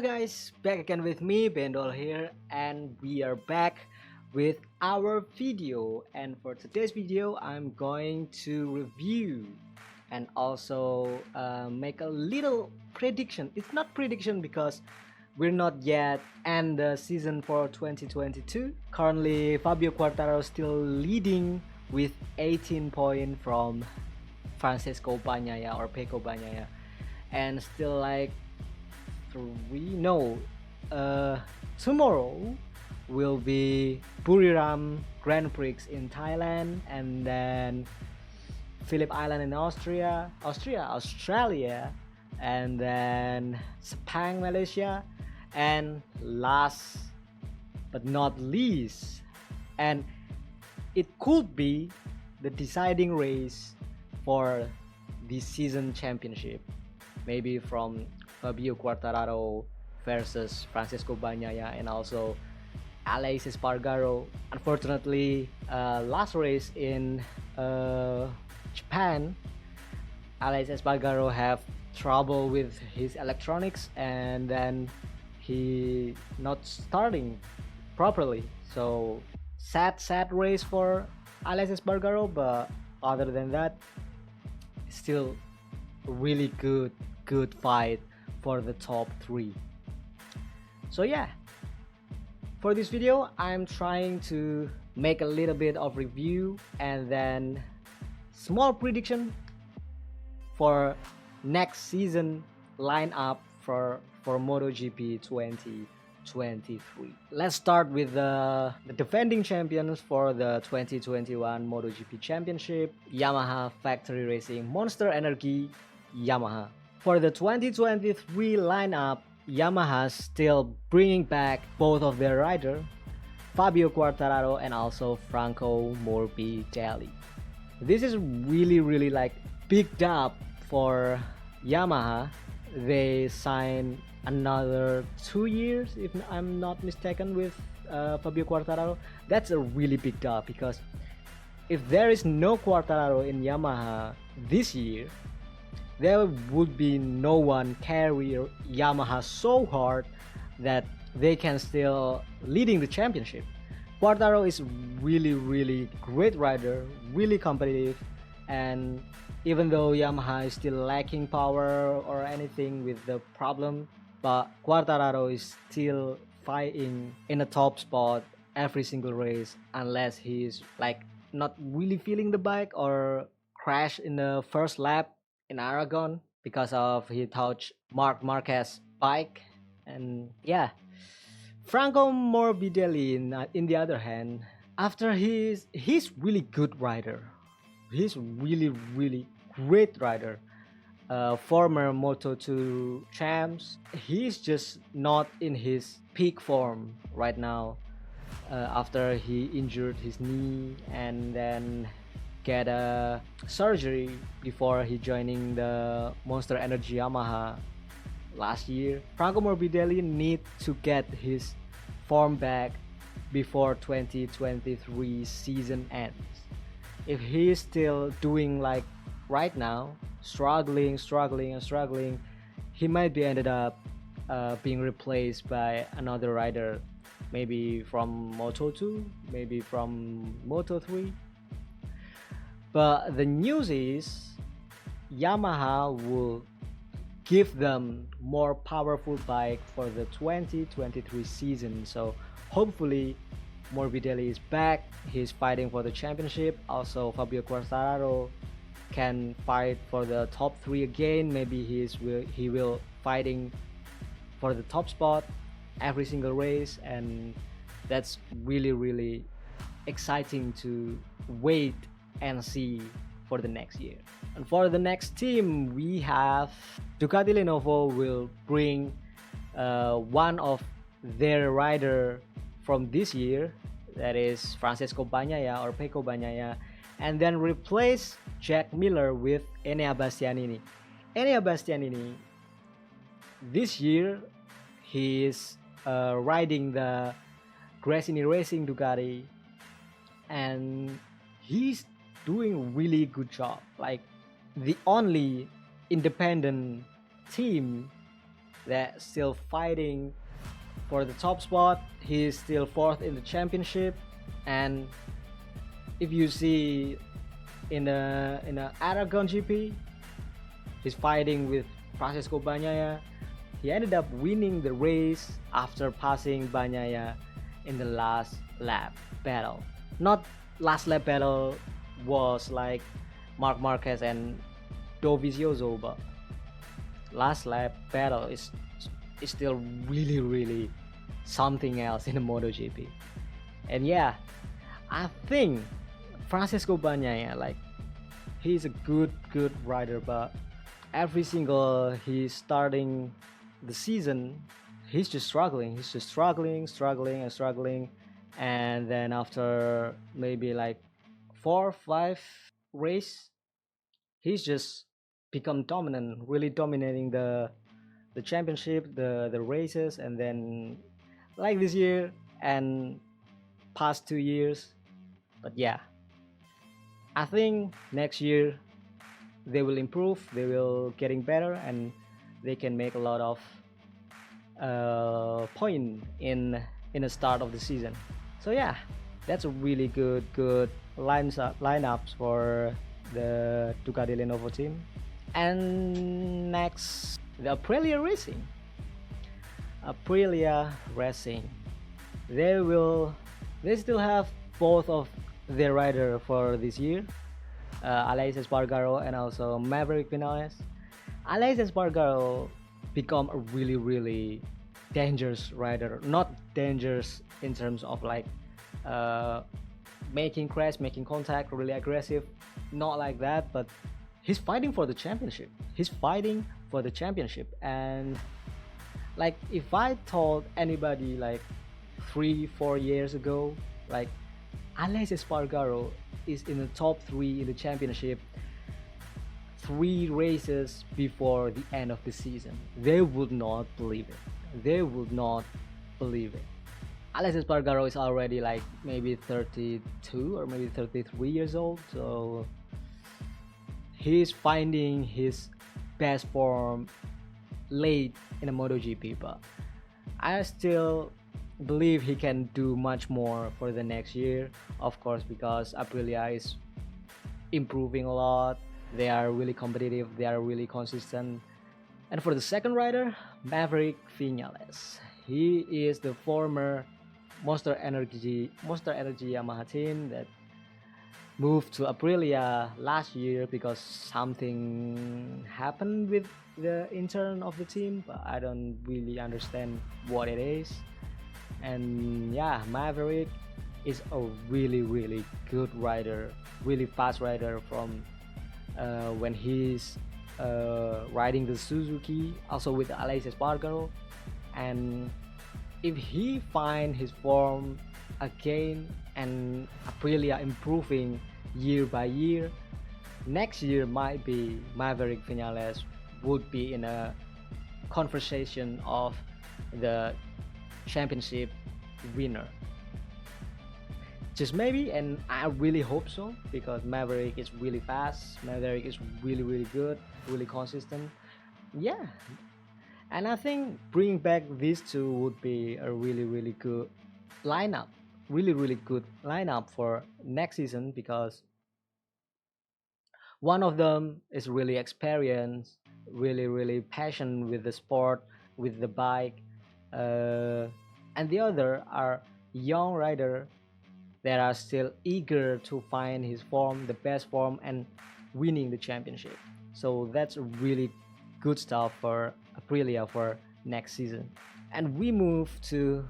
Halo guys, back again with me, Bendol here, and we are back with our video. And for today's video, I'm going to review and also make a little prediction. It's not prediction because we're not yet end the season for 2022. Currently, Fabio Quartararo still leading with 18 points from Francesco Bagnaia or Pecco Bagnaia, and still like we know tomorrow will be Buriram Grand Prix in Thailand, and then Phillip Island in Australia, and then Sepang, Malaysia, and last but not least, and it could be the deciding race for the season championship, maybe from Fabio Quartararo versus Francesco Bagnaia and also Alex Espargaro. Unfortunately, last race in Japan, Alex Espargaro have trouble with his electronics, and then he not starting properly. So sad race for Alex Espargaro, but other than that, still really good fight for the top 3. So yeah, for this video I'm trying to make a little bit of review and then small prediction for next season lineup for MotoGP 2023. Let's start with the defending champions for the 2021 MotoGP Championship, Yamaha Factory Racing Monster Energy Yamaha. For the 2023 lineup, Yamaha still bringing back both of their riders, Fabio Quartararo and also Franco Morbidelli. This is really like big dub for Yamaha. They signed another 2 years, if I'm not mistaken, with Fabio Quartararo. That's a really big dub, because if there is no Quartararo in Yamaha this year, there would be no one carry Yamaha so hard that they can still leading the championship. Quartararo is really great rider, really competitive, and even though Yamaha is still lacking power or anything with the problem, but Quartararo is still fighting in a top spot every single race, unless he's like not really feeling the bike or crash in the first lap in Aragon because of he touched Marquez bike. And yeah, Franco Morbidelli in the other hand, after he's really good rider, he's really great rider, former Moto2 champs. He's just not in his peak form right now, after he injured his knee and then get a surgery before he joining the Monster Energy Yamaha last year. Franco Morbidelli need to get his form back before 2023 season ends. If he is still doing like right now, struggling, he might be ended up being replaced by another rider, maybe from Moto2, maybe from Moto3. But the news is Yamaha will give them more powerful bike for the 2023 season. So hopefully Morbidelli is back, he's fighting for the championship. Also Fabio Quartararo can fight for the top 3 again. Maybe he will fighting for the top spot every single race, and that's really exciting to wait and see for the next year. And for the next team, we have Ducati. Lenovo will bring one of their rider from this year, that is Francesco Bagnaia or Pecco Bagnaia, and then replace Jack Miller with Enea Bastianini. Enea Bastianini this year he is riding the Gresini Racing Ducati, and he's doing really good job. Like the only independent team They're still fighting for the top spot. He's still fourth in the championship, and if you see in the Aragon GP, he's fighting with Francesco Bagnaia. He ended up winning the race after passing Bagnaia in the last lap battle. Not last lap battle was like Marc Marquez and Dovizioso, but last lap battle is still really something else in the MotoGP. And yeah, I think Francesco Bagnaia, like, he's a good rider, but every single he's starting the season, he's just struggling. He's just struggling, and then after maybe like 4 or 5 race, he's just become dominant, really dominating the championship, the races, and then like this year and past 2 years. But yeah, I think next year they will improve, they will getting better, and they can make a lot of point in the start of the season. So yeah, that's a really good lineups for the Ducati Lenovo team. And next, the Aprilia Racing. Aprilia Racing. They still have both of their rider for this year, Alex Espargaro and also Maverick Vinales. Alex Espargaro become a really dangerous rider. Not dangerous in terms of like uh, making crash, making contact, really aggressive. Not like that, but he's fighting for the championship. He's fighting for the championship, and like if I told anybody like 3 4 years ago, like Alex Espargaro is in the top three in the championship 3 races before the end of the season, they would not believe it. They would not believe it. Alex Espargaro is already like maybe 32 or maybe 33 years old, so he's finding his best form late in the MotoGP, but I still believe he can do much more for the next year, of course, because Aprilia is improving a lot. They are really competitive, they are really consistent. And for the second rider, Maverick Vinales. He is the former Monster Energy Yamaha team that moved to Aprilia last year because something happened with the intern of the team, but I don't really understand what it is. And yeah, Maverick is a really good rider, really fast rider from when he's riding the Suzuki, also with Alex Espargaro. And if he find his form again and Aprilia improving year by year, next year might be Maverick Vinales would be in a conversation of the championship winner. Just maybe, and I really hope so, because Maverick is really fast, Maverick is really good, really consistent. Yeah, and I think bringing back these two would be a really good lineup, really good lineup for next season, because one of them is really experienced, really passionate with the sport, with the bike, uh, and the other are young rider that are still eager to find his form, the best form, and winning the championship. So that's really good stuff for Aprilia for next season. And we move to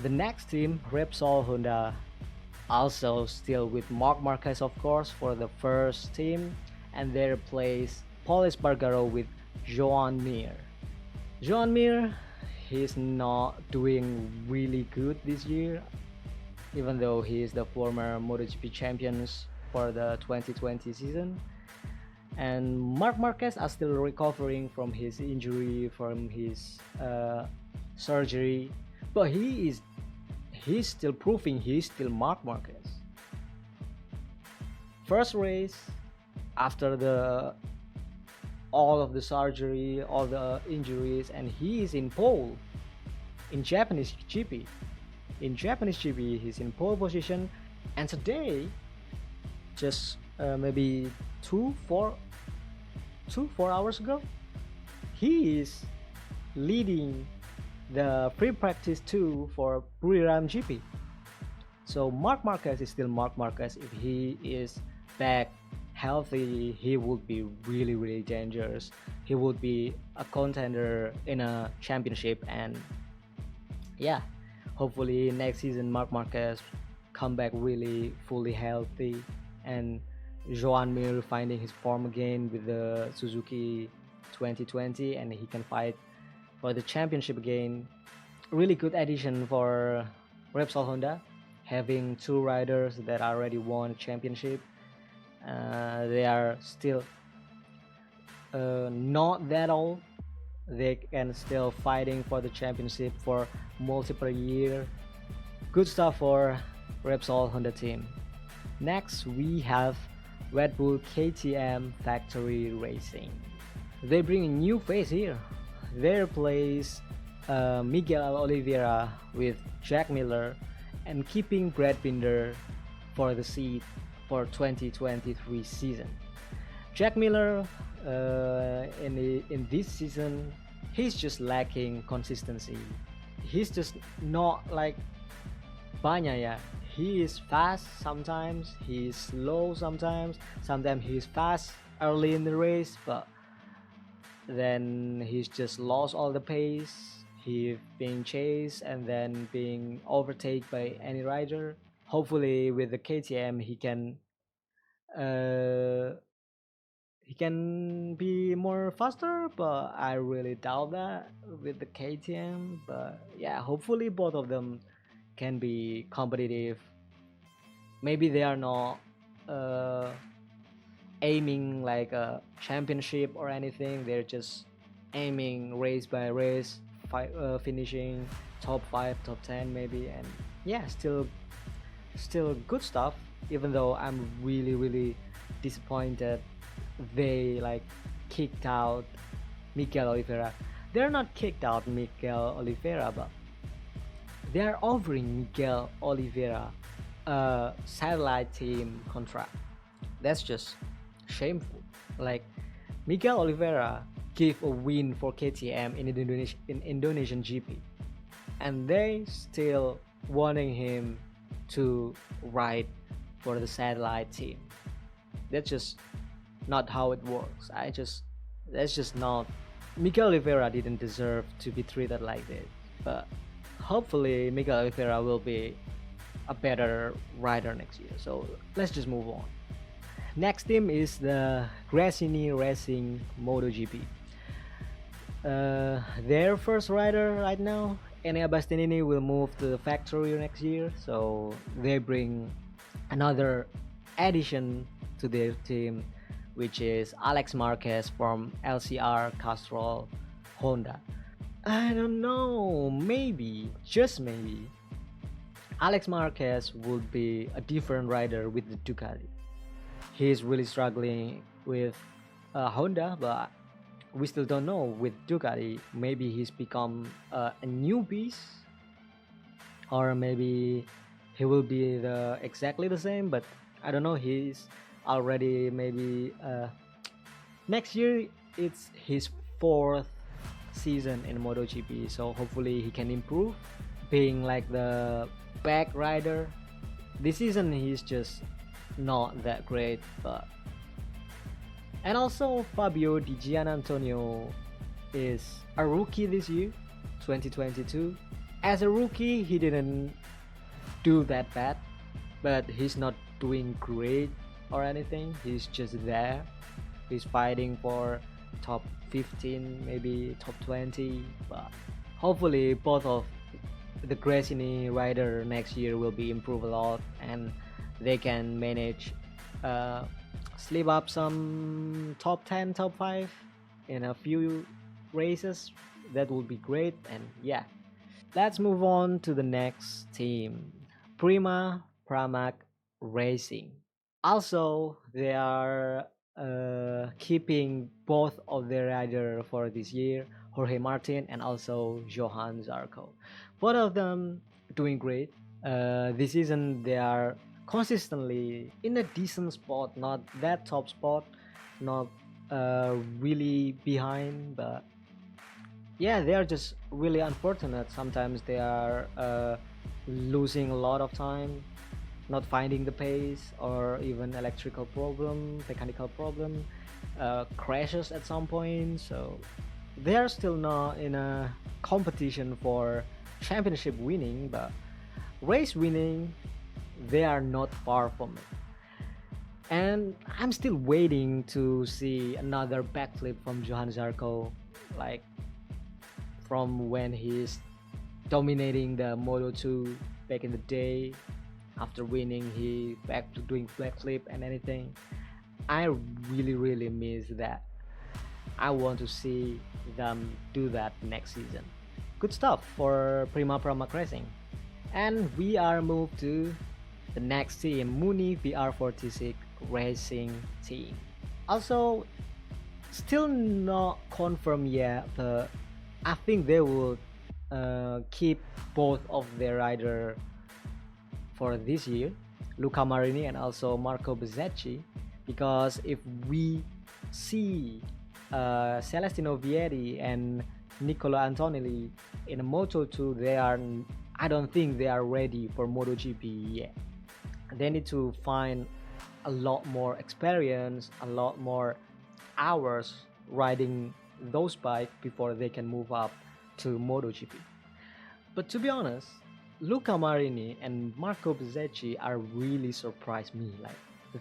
the next team, Ripsaw Honda, also still with Marc Marquez, of course, for the first team, and they replace Paul Espargaro with Joan Mir. Joan Mir, he's not doing really good this year, even though he is the former MotoGP champions for the 2020 season. And Marc Marquez are still recovering from his injury, from his surgery, but he's still proving he's still Marc Marquez. First race after the all of the surgery, all the injuries, and he is in pole in Japanese GP. In Japanese GP, he's in pole position, and today, just maybe 4 hours ago, he is leading the pre-practice 2 for Buriram GP. So Mark Marquez is still Mark Marquez. If he is back healthy, he would be really, really dangerous. He would be a contender in a championship, and yeah, hopefully next season Mark Marquez come back really fully healthy, and Joan Mir finding his form again with the Suzuki 2020, and he can fight for the championship again. Really good addition for Repsol Honda, having two riders that already won a championship. They are still not that old. They can still fighting for the championship for multiple years. Good stuff for Repsol Honda team. Next we have Red Bull KTM Factory Racing. They bring a new face here. They replace Miguel Oliveira with Jack Miller and keeping Brad Binder for the seat for 2023 season. Jack Miller in this season, he's just lacking consistency. He's just not like Banyaya. He is fast sometimes, he's slow sometimes he's fast early in the race, but then he's just lost all the pace. He being chased and then being overtaken by any rider. Hopefully with the KTM uh, he can be more faster, but I really doubt that with the KTM. But yeah, hopefully both of them can be competitive. Maybe they are not uh, aiming like a championship or anything. They're just aiming race by race, finishing top 5, top 10 maybe, and yeah, still good stuff. Even though I'm really, really disappointed they like kicked out Miguel Oliveira. They're not kicked out Miguel Oliveira, but they're offering Miguel Oliveira a satellite team contract. That's just shameful. Like Miguel Oliveira gave a win for KTM in Indonesian GP, and they still wanting him to ride for the satellite team. That's just not how it works. That's just not. Miguel Oliveira didn't deserve to be treated like this, but hopefully Miguel Oliveira will be a better rider next year. So let's just move on. Next team is the Gresini Racing MotoGP. Their first rider right now, Enea Bastianini, will move to the factory next year, so they bring another addition to their team, which is Alex Marquez from LCR Honda. I don't know, maybe, just maybe, Alex Marquez would be a different rider with the Ducati. He's really struggling with Honda, but we still don't know with Ducati. Maybe he's become a new piece, or maybe he will be exactly the same. But I don't know. He's already maybe next year. It's his fourth season in MotoGP, so hopefully he can improve, being like the back rider. This season he's just not that great, but and also Fabio Di Gianantonio is a rookie this year, 2022. As a rookie, he didn't do that bad, but he's not doing great or anything. He's just there. He's fighting for top 15, maybe top 20, but hopefully both of the Gresini rider next year will be improved a lot, and they can manage slip up some top 10, top 5 in a few races. That would be great. And yeah, let's move on to the next team, Prima Primac Racing. Also, they are keeping both of their rider for this year, Jorge Martin and also Johan Zarco. Both of them doing great. This season they are consistently in a decent spot, not that top spot, not really behind, but yeah, they are just really unfortunate. Sometimes they are losing a lot of time, not finding the pace, or even electrical problem, mechanical problem, crashes at some point. So they are still not in a competition for championship winning, but race winning, they are not far from it. And I'm still waiting to see another backflip from Johan Zarco, like from when he's dominating the Moto 2 back in the day. After winning, he back to doing backflip and anything. I really miss that. I want to see them do that next season. Good stuff for Primac Racing. And we are moved to the next team, Muni VR46 Racing Team. Also, still not confirmed yet, but I think they will keep both of their rider for this year, Luca Marini and also Marco Bezzecchi, because if we see Celestino Vieri and Nicola Antonelli in a Moto2, I don't think they are ready for MotoGP yet. They need to find a lot more experience, a lot more hours riding those bikes before they can move up to MotoGP. But to be honest, Luca Marini and Marco Bezzecchi are really surprised me. Like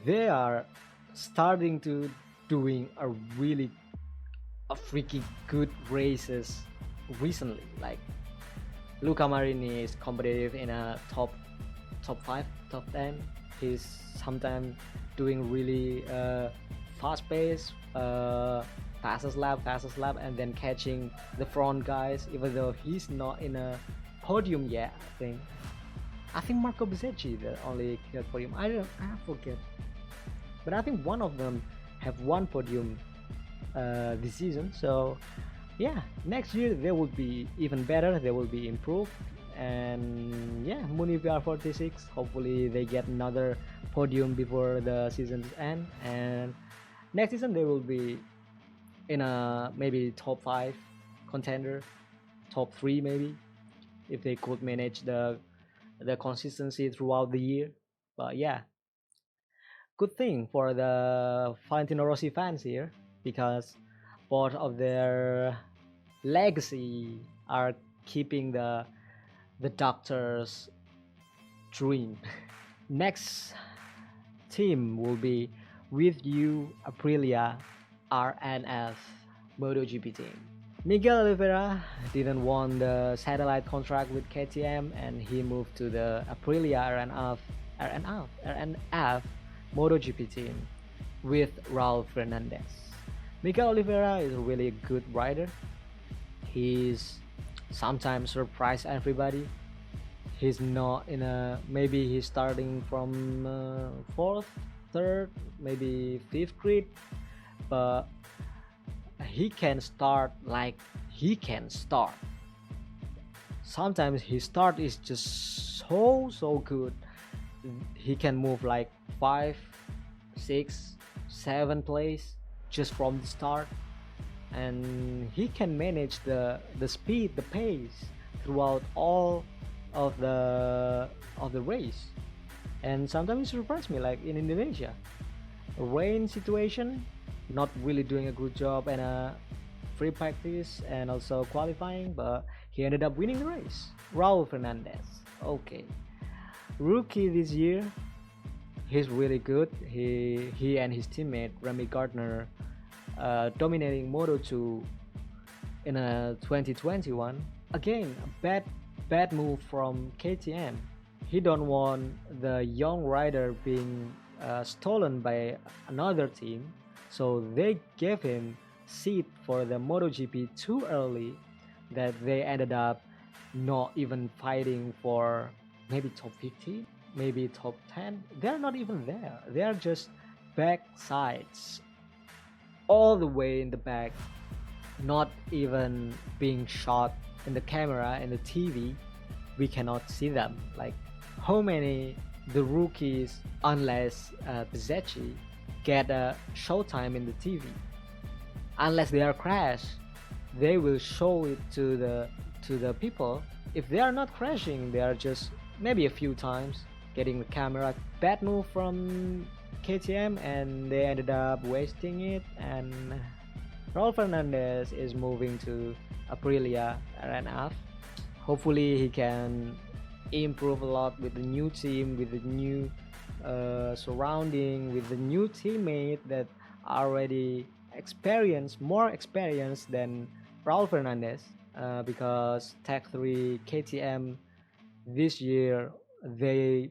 they are starting to doing a freaking good races recently. Like Luca Marini is competitive in a top 5, top 10. He's sometimes doing really fast pace, fastest lap, and then catching the front guys, even though he's not in a podium yet. I think Marco Bezzecchi the only podium. I forget, but I think one of them have one podium this season. So yeah, next year they will be even better. They will be improved. And yeah, Muni VR46, hopefully they get another podium before the season's end, and next season they will be in a maybe top 5 contender, top 3 maybe, if they could manage the consistency throughout the year. But yeah, good thing for the Valentino Rossi fans here, because part of their legacy are keeping the doctor's dream. Next team will be with you Aprilia RNF MotoGP team. Miguel Oliveira didn't want the satellite contract with KTM, and he moved to the Aprilia RNF MotoGP team with Raul Fernandez. Miguel Oliveira is a really good rider. He's sometimes surprise everybody. He's not in a, maybe he's starting from 4th, 3rd, maybe 5th grid, but he can start like he can start. Sometimes his start is just so good. He can move like 5, 6, 7 place just from the start, and he can manage the speed, the pace throughout all of the race. And sometimes it surprised me, like in Indonesia, rain situation, not really doing a good job in a free practice and also qualifying, but he ended up winning the race. Raul Fernandez, okay, rookie this year, he's really good. He and his teammate Remy Gardner dominating Moto2 in a 2021. Again, a bad move from KTM. He don't want the young rider being stolen by another team, so they gave him seat for the MotoGP too early, that they ended up not even fighting for maybe top 15, maybe top 10. They're not even there. They are just back sides all the way in the back, not even being shot in the camera in the TV. We cannot see them. Like how many the rookies, unless Pizzecchi, get a showtime in the TV. Unless they are crashed, they will show it to the people. If they are not crashing, they are just maybe a few times getting the camera. Bad move from KTM, and they ended up wasting it. And Raul Fernandez is moving to Aprilia RNF. Hopefully, he can improve a lot with the new team, with the new surrounding, with the new teammate that already experienced, more experienced than Raul Fernandez. Because Tech 3 KTM this year, they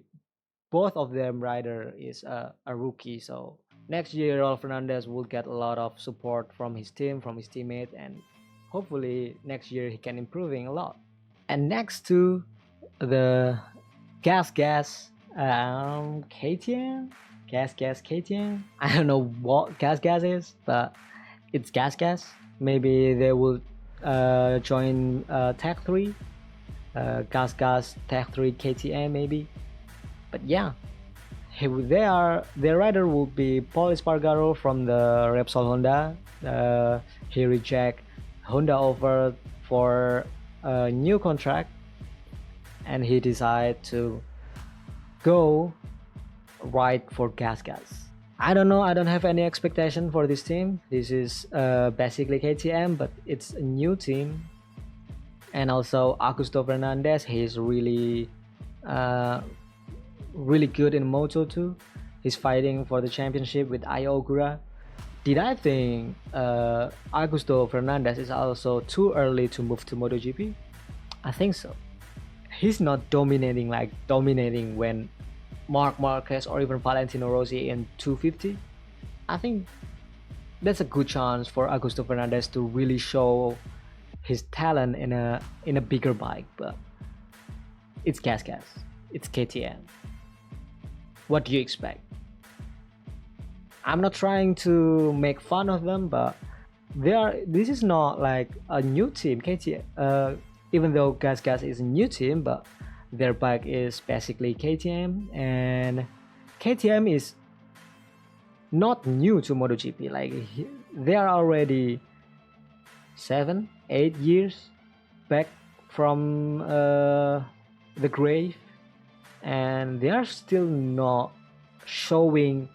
both of them rider is a rookie, so next year Raul Fernandez will get a lot of support from his team, from his teammate, and hopefully next year he can improving a lot. And next to the gas KTM, gas KTM. I don't know what gas is, but it's gas. Maybe they will join Tech 3, gas Tech 3 KTM maybe. But yeah, their rider will be Paul Espargaro from the Ripsaw Honda. He reject Honda offer for a new contract, and he decided to go right for gas. I don't know. I don't have any expectation for this team. This is basically KTM, but it's a new team. And also Augusto Fernandez, he's really good in Moto 2. He's fighting for the championship with Ayo Ogura. Did I think Augusto Fernandez is also too early to move to MotoGP? I think so. He's not dominating when Marc Marquez or even Valentino Rossi in 250. I think that's a good chance for Augusto Fernandez to really show his talent in a bigger bike. But it's gas. It's KTM. What do you expect? I'm not trying to make fun of them, but this is not like a new team. KTM, even though gas is a new team, but their bike is basically KTM, and KTM is not new to MotoGP. Like they are already 7-8 years back from the grave, and they are still not showing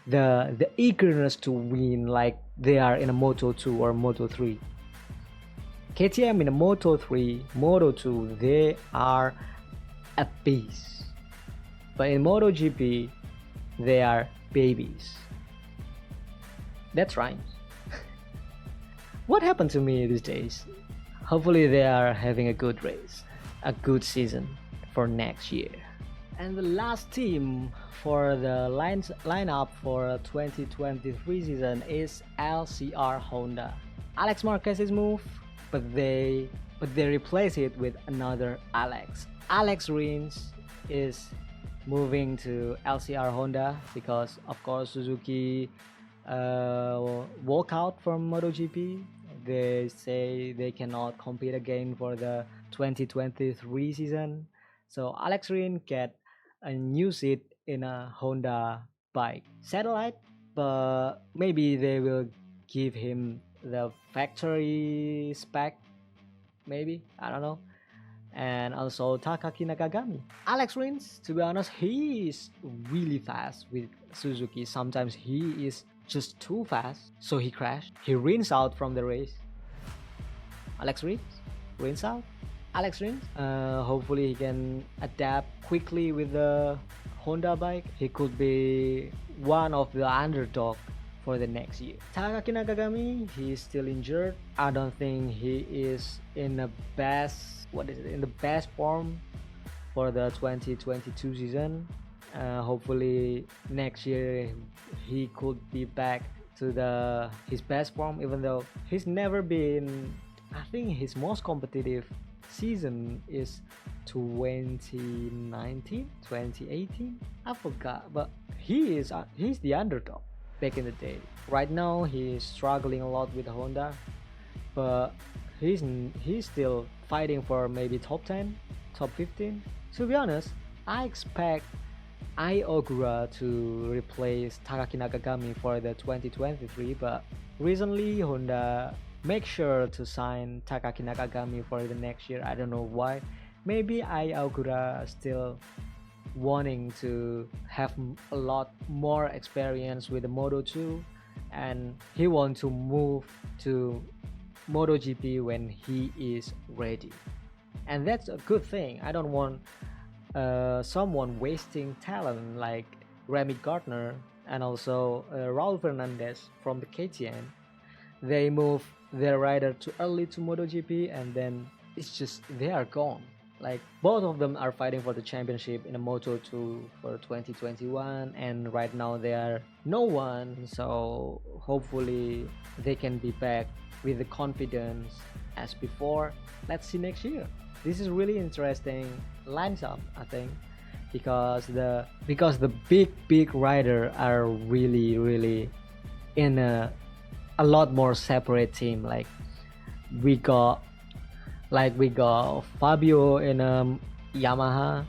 the eagerness to win like they are in a Moto 2 or Moto 3. KTM in a Moto 3, Moto 2, they are a beast, but in MotoGP they are babies. That's right. What happened to me these days? Hopefully they are having a good race, a good season for next year. And the last team for the lineup for 2023 season is Lcr Honda. Alex Marquez's move, but they replace it with another Alex. Alex Rins is moving to Lcr Honda because of course Suzuki walk out from MotoGP. They say they cannot compete again for the 2023 season. So Alex Rins get a new seat in a Honda bike satellite, but maybe they will give him the factory spec, maybe, I don't know. And also Takaki Nakagami. Alex Rins, to be honest, he is really fast with Suzuki. Sometimes he is just too fast, so he crashed. He rins out from the race. Alex rins out. Alex Rins, hopefully he can adapt quickly with the Honda bike. He could be one of the underdog for the next year. Takaki Nakagami, he is still injured. I don't think he is in the best form for the 2022 season. Hopefully next year he could be back to his best form, even though he's never been. I think his most competitive season is 2019, 2018. I forgot, but he's the underdog. back in the day. Right now he's struggling a lot with Honda, but he's still fighting for maybe top 10, top 15. To be honest, I expect Ai Ogura to replace Takaki Nakagami for the 2023, but recently Honda make sure to sign Takaki Nakagami for the next year. I don't know why. Maybe Ai Ogura still wanting to have a lot more experience with the Moto 2, and he want to move to MotoGP when he is ready. And that's a good thing. I don't want someone wasting talent like Remy Gardner and also Raul Fernandez from the KTM. They move their rider too early to MotoGP, and then it's just they are gone. Like both of them are fighting for the championship in a Moto 2 for 2021, and right now they are no one. So hopefully they can be back with the confidence as before. Let's see next year. This is really interesting lines up, I think, because the big rider are really in a lot more separate team. We got we got Fabio in Yamaha,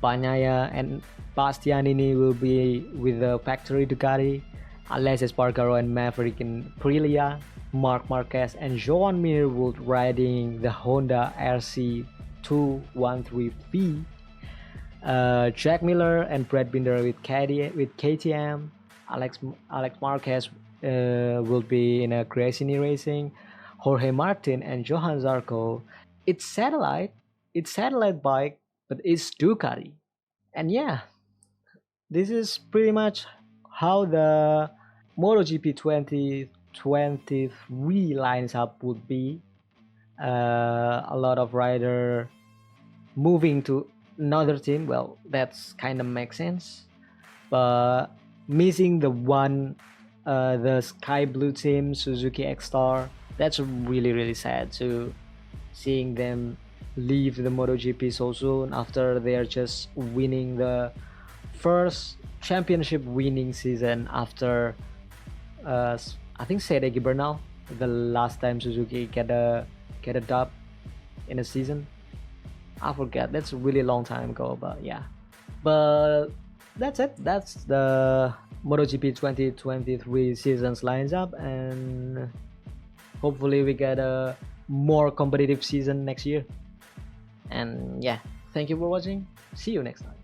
Bagnaia and Bastianini will be with the factory Ducati, Alessio Spargaro and Maverick in Aprilia, Marc Marquez and Joan Mir would riding the Honda RC 213V, Jack Miller and Brad Binder with KTM, Alex Marquez will be in a Gresini Racing, Jorge Martin and Johan Zarco. It's satellite bike, but it's Ducati. And yeah, this is pretty much how the MotoGP 2023 lines up would be. A lot of rider moving to another team. Well, that's kind of makes sense, but missing the the sky blue team Suzuki X-Star, that's really sad to seeing them leave the MotoGP so soon after they're just winning the first championship winning season after I think Sedeki Bernal, the last time Suzuki get a dub in a season. I forget, that's a really long time ago, but yeah. But that's it. That's the MotoGP 2023 seasons lines up, and hopefully we get a more competitive season next year. And yeah, thank you for watching. See you next time.